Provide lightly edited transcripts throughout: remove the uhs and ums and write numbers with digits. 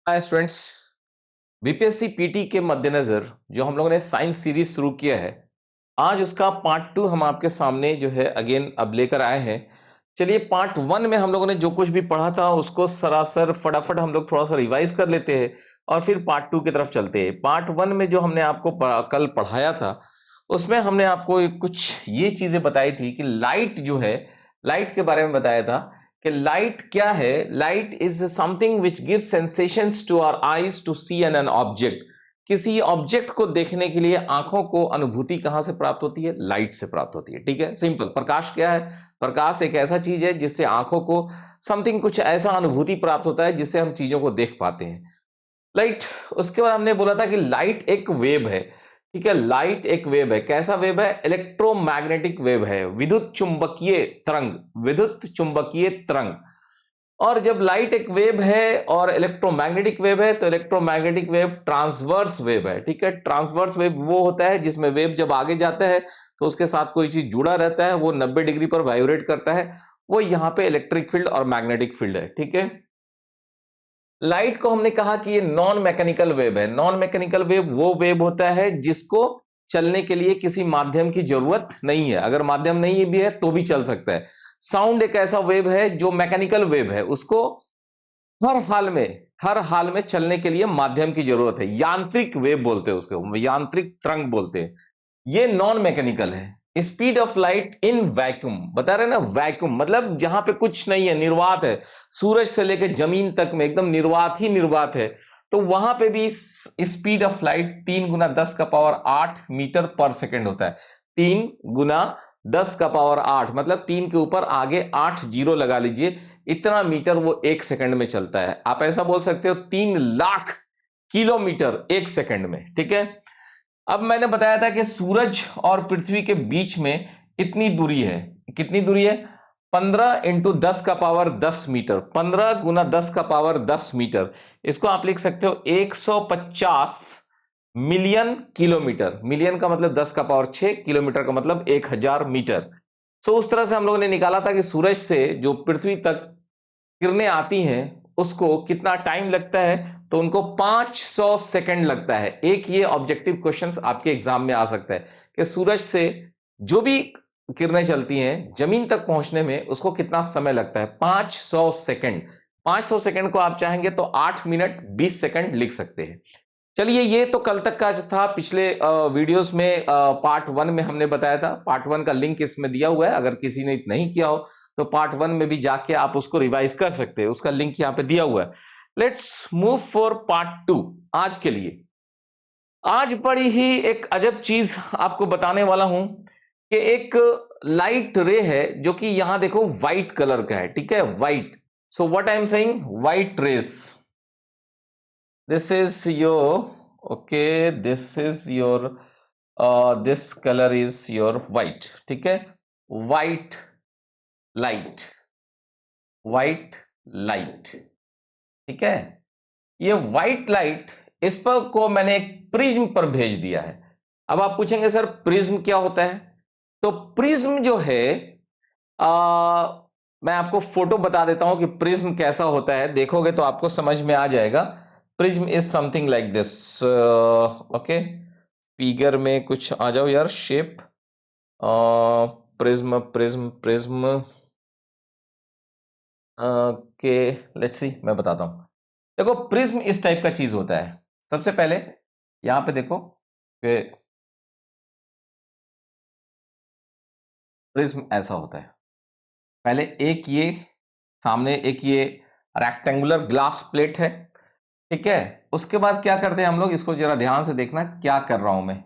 Hi students. BPSC PT के मद्देनजर जो हम लोगों ने साइंस सीरीज शुरू किया है, आज उसका पार्ट 2 हम आपके सामने जो है अगेन अब लेकर आए हैं। चलिए, पार्ट 1 में हम लोगों ने जो कुछ भी पढ़ा था उसको सरासर फटाफट हम लोग थोड़ा सा रिवाइज कर लेते हैं और फिर पार्ट 2 की तरफ चलते हैं। पार्ट 1 में जो हमने आपको कल पढ़ाया था उसमें हमने आपको कुछ ये चीजें बताई थी कि लाइट जो है, लाइट के बारे में बताया था कि लाइट क्या है। Light is something which give sensations to our eyes to see an object. किसी ऑब्जेक्ट को देखने के लिए आंखों को अनुभूति कहां से प्राप्त होती है? लाइट से प्राप्त होती है। ठीक है, सिंपल। प्रकाश क्या है? प्रकाश एक ऐसा चीज है जिससे आंखों को समथिंग कुछ ऐसा अनुभूति प्राप्त होता है जिससे हम चीजों को देख पाते हैं। लाइट। उसके बाद हमने बोला था कि लाइट एक वेव है। ठीक है, लाइट एक वेव है। कैसा वेव है? इलेक्ट्रोमैग्नेटिक वेव है, विद्युत चुंबकीय तरंग, विद्युत चुंबकीय तरंग। और जब लाइट एक वेव है और इलेक्ट्रोमैग्नेटिक वेव है तो इलेक्ट्रोमैग्नेटिक वेव ट्रांसवर्स वेव है। ठीक है, ट्रांसवर्स वेव वो होता है जिसमें वेव जब आगे जाता है तो उसके साथ कोई चीज जुड़ा रहता है, वो 90 डिग्री पर वाइब्रेट करता है। वो यहाँ पे इलेक्ट्रिक फील्ड और मैग्नेटिक फील्ड है। ठीक है, लाइट को हमने कहा कि ये नॉन मैकेनिकल वेव है। नॉन मैकेनिकल वेव वो वेव होता है जिसको चलने के लिए किसी माध्यम की जरूरत नहीं है। अगर माध्यम नहीं भी है तो भी चल सकता है। साउंड एक ऐसा वेव है जो मैकेनिकल वेव है, उसको हर हाल में चलने के लिए माध्यम की जरूरत है। यांत्रिक वेव बोलते हैं उसको, यांत्रिक तरंग बोलते हैं। ये नॉन मैकेनिकल है। Speed of light in vacuum, बता रहे ना, वैक्यूम मतलब जहां पे कुछ नहीं है, निर्वात है। सूरज से लेकर जमीन तक में एकदम निर्वात ही निर्वात है। तो वहां पे भी स्पीड ऑफ लाइट 3 × 10⁸ मीटर पर सेकेंड होता है। 3 × 10⁸ मतलब 3 के ऊपर आगे 8 जीरो लगा लीजिए, इतना मीटर वो 1 सेकंड में चलता है। आप ऐसा बोल सकते हो 3 लाख किलोमीटर 1 सेकंड में। ठीक है, अब मैंने बताया था कि सूरज और पृथ्वी के बीच में इतनी दूरी है। कितनी दूरी है? 15 × 10⁻10 मीटर, 15 × 10⁻10 मीटर। इसको आप लिख सकते हो 150 मिलियन किलोमीटर। मिलियन का मतलब 10⁶, किलोमीटर का मतलब 1000 मीटर। तो उस तरह से हम लोगों ने निकाला था कि सूरज से जो पृथ्वी तक किरणें आती हैं उसको कितना टाइम लगता है, तो उनको 500 सेकंड लगता है। एक ये ऑब्जेक्टिव क्वेश्चंस आपके एग्जाम में आ सकता है कि सूरज से जो भी किरणें चलती हैं जमीन तक पहुंचने में उसको कितना समय लगता है? 500 सेकंड। 500 सेकंड को आप चाहेंगे तो 8 मिनट 20 सेकंड लिख सकते हैं। चलिए, ये तो कल तक का था। पिछले वीडियोस में पार्ट 1 में हमने बताया था। पार्ट 1 का लिंक इसमें दिया हुआ है, अगर किसी ने नहीं किया हो तो पार्ट 1 में भी जाके आप उसको रिवाइज कर सकते हैं, उसका लिंक यहाँ पे दिया हुआ है। Let's move for part 2। आज के लिए, आज बड़ी ही एक अजब चीज आपको बताने वाला हूं कि एक लाइट रे है जो कि यहां देखो व्हाइट कलर का है। ठीक है, white. So what I am saying, white rays. This is your, okay, this is your, this color is your white. ठीक है, white light, white light। ठीक है, ये white light, इस पर को मैंने एक प्रिज्म पर भेज दिया है। अब आप पूछेंगे सर प्रिज्म क्या होता है? तो प्रिज्म जो है, मैं आपको फोटो बता देता हूं कि प्रिज्म कैसा होता है। देखोगे तो आपको समझ में आ जाएगा। Prism is something like this. Okay, figure में कुछ आ जाओ यार, shape. Prism prism prism. Okay, let's see, मैं बताता हूं। देखो, प्रिज्म इस टाइप का चीज होता है। सबसे पहले यहां पे देखो कि प्रिज्म ऐसा होता है। पहले एक ये सामने एक ये रेक्टेंगुलर ग्लास प्लेट है। ठीक है, उसके बाद क्या करते हैं हम लोग, इसको जरा ध्यान से देखना क्या कर रहा हूं मैं।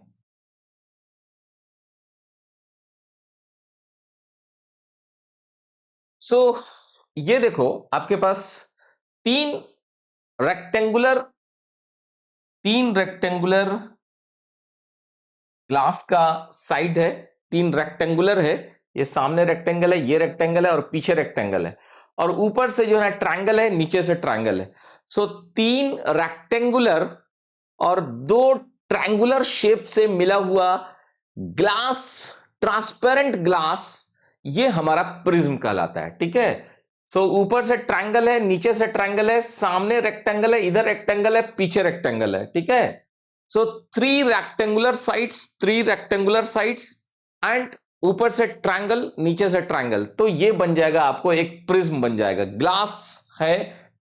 सो ये देखो, आपके पास तीन रेक्टेंगुलर तीन रेक्टेंगुलर ग्लास का साइड है। तीन रेक्टेंगुलर है, ये सामने रेक्टेंगल है, ये रेक्टेंगल है और पीछे रेक्टेंगल है। और ऊपर से जो है ट्रायंगल है, नीचे से ट्रायंगल है। सो तीन रेक्टेंगुलर और दो ट्रायंगुलर शेप से मिला हुआ ग्लास, ट्रांसपेरेंट ग्लास, ये हमारा प्रिज्म कहलाता है। ठीक है, सो ऊपर से ट्रायंगल है, नीचे से ट्रायंगल है, सामने रेक्टेंगल है, इधर रेक्टेंगल है, पीछे रेक्टेंगल है, ठीक है। So three rectangular sides and ऊपर से ट्रायंगल, नीचे से ट्रायंगल, तो ये बन जाएगा आपको एक प्रिज्म बन जाएगा। ग्लास है,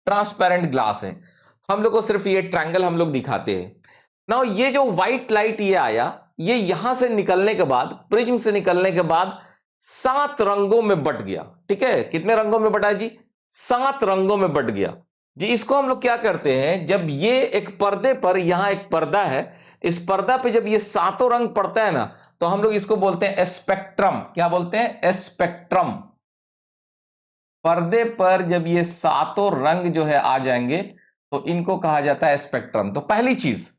ट्रांसपेरेंट ग्लास है, हम लोग को सिर्फ ये ट्रायंगल हम लोग दिखाते हैं। नाउ ये जो व्हाइट लाइट ये आया, ये यहां से निकलने के बाद, प्रिज्म से निकलने के बाद 7 रंगों में बट गया, ठीक है। कितने रंगों में बटा जी? 7 रंगों में बट गया जी। इसको हम लोग क्या करते हैं, जब ये एक पर्दे पर, यहां एक पर्दा है, इस पर्दा पे जब ये सातों रंग पड़ता है ना, तो हम लोग इसको बोलते हैं स्पेक्ट्रम। क्या बोलते हैं? स्पेक्ट्रम। पर्दे पर जब ये सातों रंग जो है आ जाएंगे, तो इनको कहा जाता है स्पेक्ट्रम। तो पहली चीज,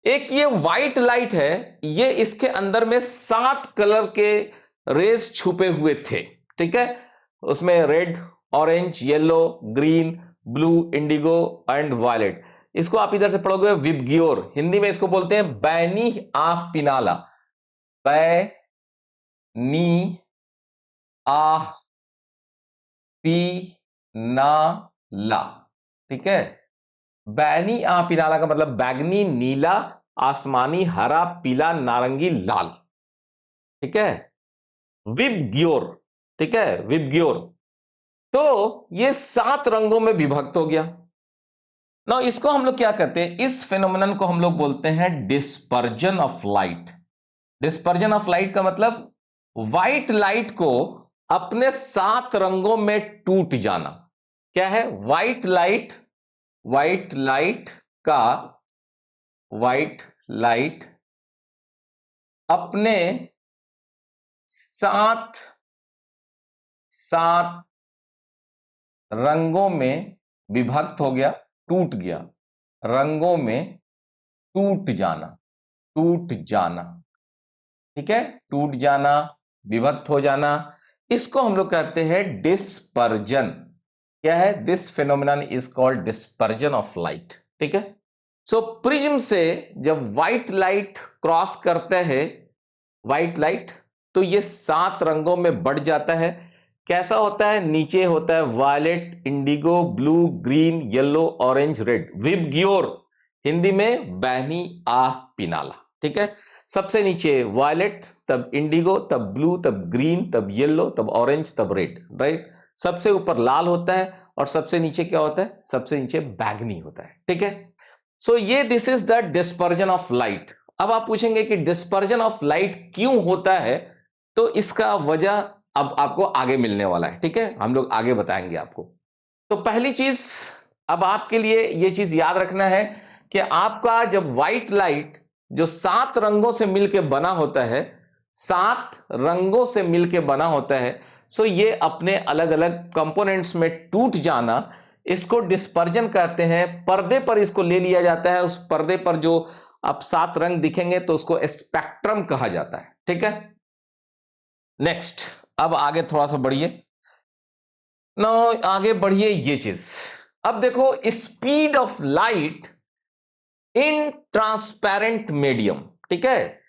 एक ये व्हाइट लाइट है, ये इसके अंदर में 7 कलर के रेज छुपे हुए थे, ठीक है। उसमें red, orange, yellow, green, blue, indigo and violet. इसको आप इधर से पढ़ोगे विबग्योर, हिंदी में इसको बोलते हैं बैनी आह पिनाला। बैनी आह पिनाला, ठीक है। बैनी आह पिनाला का मतलब बैगनी, नीला, आसमानी, हरा, पीला, नारंगी, लाल, ठीक है। विबग्योर, ठीक है, विबग्योर। तो ये 7 रंगों में विभक्त हो गया ना। इसको हम लोग क्या कहते हैं, इस फिनोमिनन को हम लोग बोलते हैं dispersion of light. Dispersion of light का मतलब व्हाइट लाइट को अपने 7 रंगों में टूट जाना। क्या है? व्हाइट लाइट का, व्हाइट लाइट अपने 7 7 रंगों में विभक्त हो गया, टूट गया। रंगों में टूट जाना, टूट जाना, ठीक है, टूट जाना, विभक्त हो जाना, इसको हम लोग कहते हैं डिस्पर्जन। क्या है? This phenomenon is called dispersion of light, ठीक है। सो प्रिज्म से जब व्हाइट लाइट क्रॉस करता है, व्हाइट लाइट, तो ये 7 रंगों में बढ़ जाता है। कैसा होता है? नीचे होता है violet, indigo, blue, green, yellow, orange, red. VIBGYOR, Hindi में बैनी आह पिनाला, ठीक है। सबसे नीचे वायलेट, तब इंडिगो, तब ब्लू, तब ग्रीन, तब येलो, तब ऑरेंज, तब रेड, राइट। सबसे ऊपर लाल होता है और सबसे नीचे क्या होता है? सबसे नीचे बैगनी होता है, ठीक है। सो ये this is the dispersion of light. अब आप पूछेंगे कि डिस्पर्जन ऑफ लाइट क्यों होता है, तो इसका वजह अब आपको आगे मिलने वाला है, ठीक है, हम लोग आगे बताएंगे आपको। तो पहली चीज, अब आपके लिए यह चीज याद रखना है कि आपका जब व्हाइट लाइट जो 7 रंगों से मिलकर बना होता है, 7 रंगों से मिलकर बना होता है, सो ये अपने अलग अलग कंपोनेंट्स में टूट जाना, इसको डिस्पर्जन कहते हैं। पर्दे पर इसको ले लिया जाता है, उस पर्दे पर जो अब 7 रंग दिखेंगे तो उसको स्पेक्ट्रम कहा जाता है, ठीक है। नेक्स्ट, अब आगे थोड़ा सा बढ़िए ना, आगे बढ़िए ये चीज। अब देखो, speed of light in transparent medium, ठीक है।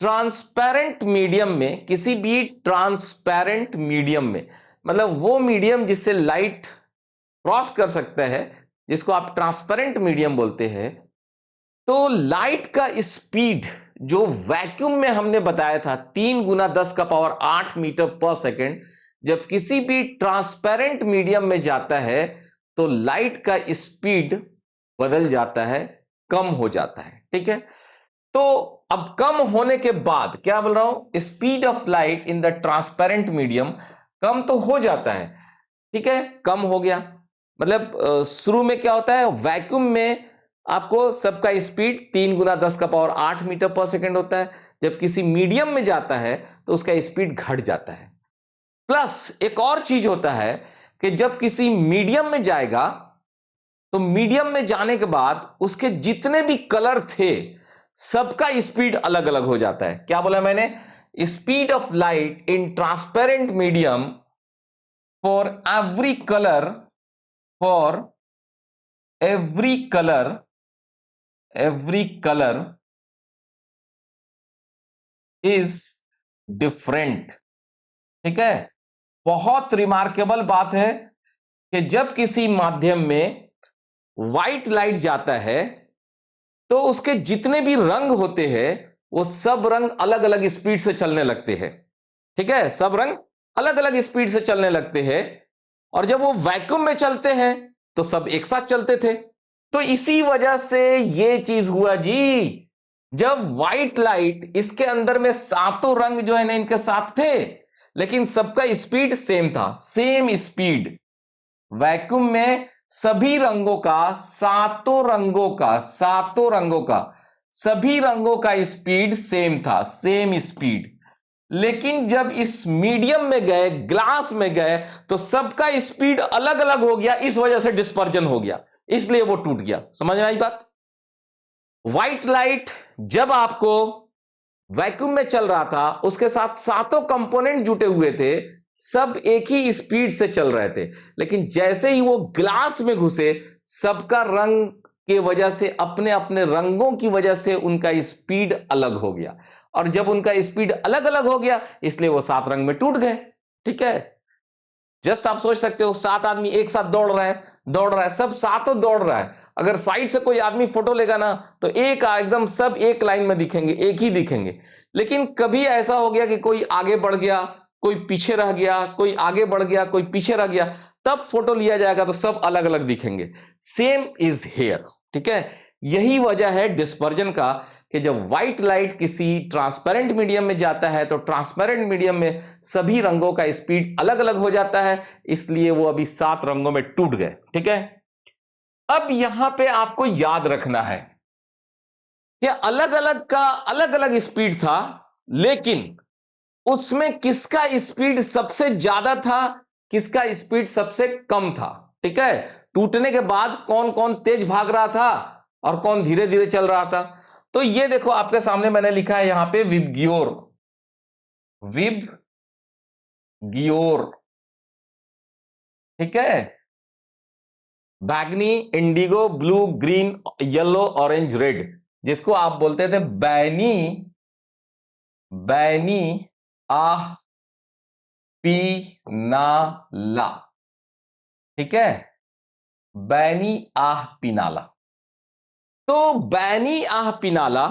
ट्रांसपेरेंट मीडियम में, किसी भी ट्रांसपेरेंट मीडियम में, मतलब वो मीडियम जिससे लाइट क्रॉस कर सकता है, जिसको आप ट्रांसपेरेंट मीडियम बोलते हैं, तो लाइट का स्पीड जो वैक्यूम में हमने बताया था 3 गुना 10 का पावर 8 मीटर पर सेकेंड, जब किसी भी ट्रांसपेरेंट मीडियम में जाता है तो लाइट का स्पीड बदल जाता है, कम हो जाता है, ठीक है। तो अब कम होने के बाद क्या बोल रहा हूं, speed of light in the transparent medium कम तो हो जाता है, ठीक है, कम हो गया। मतलब शुरू में क्या होता है, वैक्यूम में आपको सबका स्पीड 3 गुना 10 का पावर 8 मीटर पर सेकेंड होता है। जब किसी मीडियम में जाता है तो उसका स्पीड घट जाता है। प्लस एक और चीज होता है कि जब किसी मीडियम में जाएगा, तो मीडियम में जाने के बाद उसके जितने भी कलर थे सबका स्पीड अलग अलग हो जाता है। क्या बोला मैंने? Speed of light in transparent medium for every colour, for every colour, every colour is different, ठीक है। बहुत रिमार्केबल बात है कि जब किसी माध्यम में व्हाइट लाइट जाता है तो उसके जितने भी रंग होते हैं वो सब रंग अलग अलग स्पीड से चलने लगते हैं। ठीक है, सब रंग अलग अलग स्पीड से चलने लगते हैं। और जब वो वैक्यूम में चलते हैं तो सब एक साथ चलते थे। तो इसी वजह से ये चीज हुआ जी। जब व्हाइट लाइट इसके अंदर में सातों रंग जो है ना इनके साथ थे, लेकिन सबका स्पीड सेम था, सेम स्पीड। वैक्यूम में सभी रंगों का, सातों रंगों का सभी रंगों का स्पीड सेम था, सेम स्पीड। लेकिन जब इस मीडियम में गए, ग्लास में गए, तो सबका स्पीड अलग अलग हो गया। इस वजह से डिस्पर्जन हो गया, इसलिए वो टूट गया। समझ में आई बात? व्हाइट लाइट जब आपको वैक्यूम में चल रहा था, उसके साथ सातों कंपोनेंट जुटे हुए थे, सब एक ही स्पीड से चल रहे थे। लेकिन जैसे ही वो ग्लास में घुसे, सबका रंग के वजह से, अपने अपने रंगों की वजह से उनका स्पीड अलग हो गया। और जब उनका स्पीड अलग अलग हो गया, इसलिए वो सात रंग में टूट गए। ठीक है, जस्ट आप सोच सकते हो, सात आदमी एक साथ दौड़ रहा है, सब सातों दौड़ रहा है। अगर साइड से कोई आदमी फोटो लेगा ना, तो एक एकदम सब एक लाइन में दिखेंगे, एक ही दिखेंगे। लेकिन कभी ऐसा हो गया कि कोई आगे बढ़ गया, कोई पीछे रह गया, कोई आगे बढ़ गया, कोई पीछे रह गया, तब फोटो लिया जाएगा तो सब अलग अलग दिखेंगे। Same is here. ठीक है, यही वजह है डिस्पर्जन का, कि जब व्हाइट लाइट किसी ट्रांसपेरेंट मीडियम में जाता है तो ट्रांसपेरेंट मीडियम में सभी रंगों का स्पीड अलग अलग हो जाता है, इसलिए वो अभी सात रंगों में टूट गए। ठीक है, अब यहां पे आपको याद रखना है कि अलग अलग का अलग अलग स्पीड था, लेकिन उसमें किसका स्पीड सबसे ज्यादा था, किसका स्पीड सबसे कम था। ठीक है, टूटने के बाद कौन कौन तेज भाग रहा था और कौन धीरे धीरे चल रहा था। तो ये देखो आपके सामने मैंने लिखा है यहां पे विबग्योर, विबग्योर। ठीक है, बैगनी, Indigo, blue, green, yellow, orange, red, जिसको आप बोलते थे बैनी, बैनी आह पीनाला। ठीक है, बैनी आह पीनाला। तो बैनी आह पीनाला।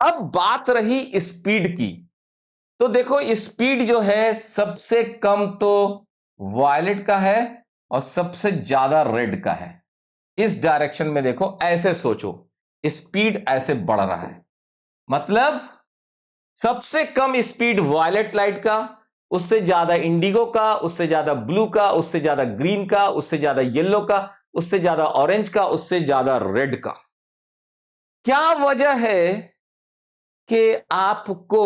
अब बात रही स्पीड की, तो देखो स्पीड जो है सबसे कम तो वायलेट का है और सबसे ज्यादा रेड का है। इस डायरेक्शन में देखो, ऐसे सोचो, स्पीड ऐसे बढ़ रहा है, मतलब सबसे कम स्पीड वायलेट लाइट का, उससे ज्यादा इंडिगो का, उससे ज्यादा ब्लू का, उससे ज्यादा ग्रीन का, उससे ज्यादा येलो का, उससे ज्यादा ऑरेंज का, उससे ज्यादा रेड का। क्या वजह है कि आपको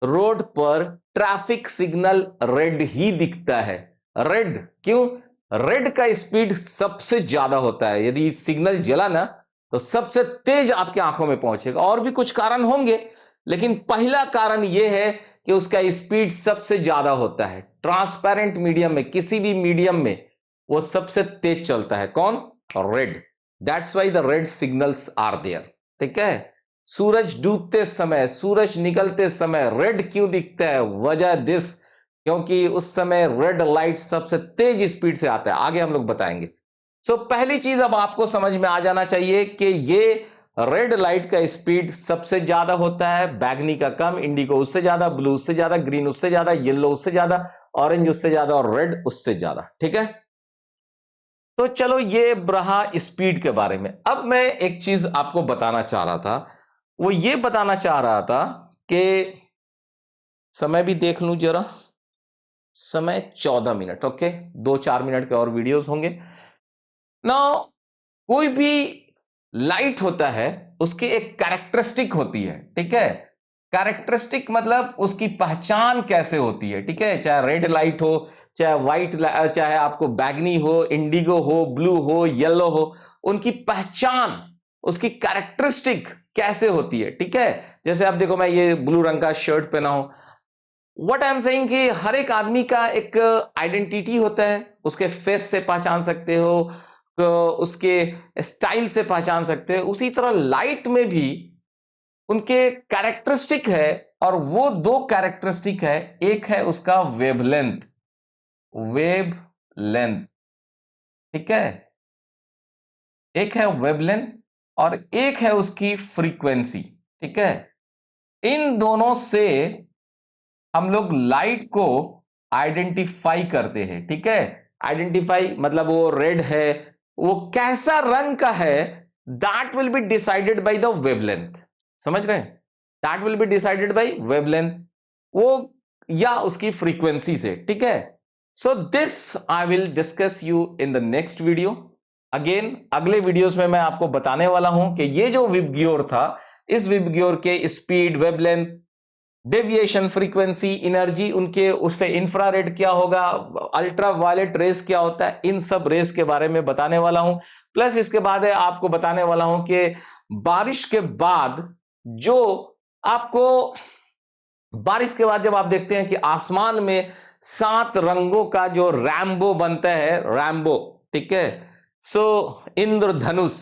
रोड पर ट्रैफिक सिग्नल रेड ही दिखता है? रेड क्यों? रेड का स्पीड सबसे ज्यादा होता है। यदि सिग्नल जला ना, तो सबसे तेज आपके आंखों में पहुंचेगा। और भी कुछ कारण होंगे, लेकिन पहला कारण यह है कि उसका स्पीड सबसे ज्यादा होता है। ट्रांसपेरेंट मीडियम में, किसी भी मीडियम में वो सबसे तेज चलता है। कौन? Red. That's why the red signals are there. ठीक है, सूरज डूबते समय, सूरज निकलते समय रेड क्यों दिखता है? वजह दिस, क्योंकि उस समय रेड लाइट सबसे तेज स्पीड से आता है। आगे हम लोग बताएंगे। सो पहली चीज अब आपको समझ में आ जाना चाहिए कि ये रेड लाइट का स्पीड सबसे ज्यादा होता है, बैगनी का कम, इंडिगो उससे ज्यादा, ब्लू उससे ज्यादा, ग्रीन उससे ज्यादा, येलो उससे ज्यादा, ऑरेंज उससे ज्यादा और रेड उससे ज्यादा। ठीक है, तो चलो ये रहा स्पीड के बारे में। अब मैं एक चीज आपको बताना चाह रहा था, वो ये बताना चाह रहा था कि समय भी देख लूं जरा। समय 14 मिनट। ओके, 2-4 मिनट के और वीडियोस होंगे ना। कोई भी लाइट होता है, उसकी एक कैरेक्टरिस्टिक होती है। ठीक है, कैरेक्टरिस्टिक मतलब उसकी पहचान कैसे होती है। ठीक है, चाहे रेड लाइट हो, चाहे व्हाइट, चाहे आपको बैगनी हो, इंडिगो हो, ब्लू हो, येलो हो, उनकी पहचान, उसकी कैरेक्टरिस्टिक कैसे होती है। ठीक है, जैसे आप देखो, मैं ये ब्लू रंग का शर्ट पहना हूं। व्हाट आई एम सेइंग कि हर एक आदमी का एक आइडेंटिटी होता है। उसके फेस से पहचान सकते हो, उसके स्टाइल से पहचान सकते हो। उसी तरह लाइट में भी उनके कैरेक्टरिस्टिक है, और वो दो कैरेक्टरिस्टिक है। एक है उसका वेवलेंथ, वेव लेंथ, ठीक है, एक है वेवलेंथ और एक है उसकी फ्रीक्वेंसी, ठीक है। इन दोनों से हम लोग लाइट को आइडेंटिफाई करते हैं, ठीक है। आइडेंटिफाई मतलब वो रेड है, वो कैसा रंग का है, that will be decided by the wavelength, समझ रहे हैं, that will be decided by wavelength, वो या उसकी फ्रीक्वेंसी से, ठीक है। So this I will discuss you in the next video. Again अगले वीडियोस में मैं आपको बताने वाला हूं कि ये जो विबग्योर था, इस विबग्योर के speed, wavelength, deviation, frequency, energy, उनके उस पे इंफ्रारेड क्या होगा, अल्ट्रा वायलेट रेस क्या होता है, इन सब रेस के बारे में बताने वाला हूं। प्लस इसके बाद आपको बताने वाला हूं कि बारिश के बाद जो आपको, बारिश के बाद जब आप देखते हैं कि आसमान में 7 रंगों का जो रैम्बो बनता है, रैम्बो, ठीक है। सो इंद्रधनुष,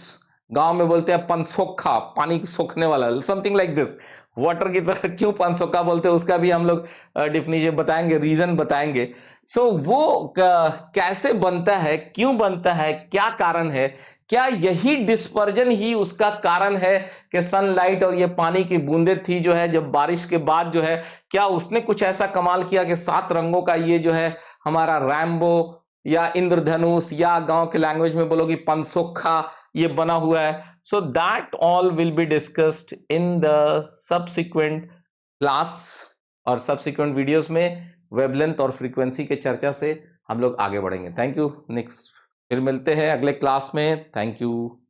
गांव में बोलते हैं पनसोखा, पानी सोखने वाला, समथिंग लाइक दिस। वाटर की तरह क्यों पनसोखा बोलते हैं उसका भी हम लोग डिफिनेशन बताएंगे, रीजन बताएंगे। सो वो कैसे बनता है, क्यों बनता है, क्या कारण है, क्या यही डिस्पर्जन ही उसका कारण है कि सनलाइट और ये पानी की बूंदें थी जो है जब बारिश के बाद जो है, क्या उसने कुछ ऐसा कमाल किया कि 7 रंगों का ये जो है हमारा रैम्बो या इंद्रधनुष या गांव के लैंग्वेज में बोलोगी पनसोखा ये बना हुआ है। So that all will be discussed in the subsequent class और सब्सिक्वेंट वीडियोस में। वेवलेंथ और फ्रीक्वेंसी के चर्चा से हम लोग आगे बढ़ेंगे। Thank you. नेक्स्ट फिर मिलते हैं अगले क्लास में। Thank you.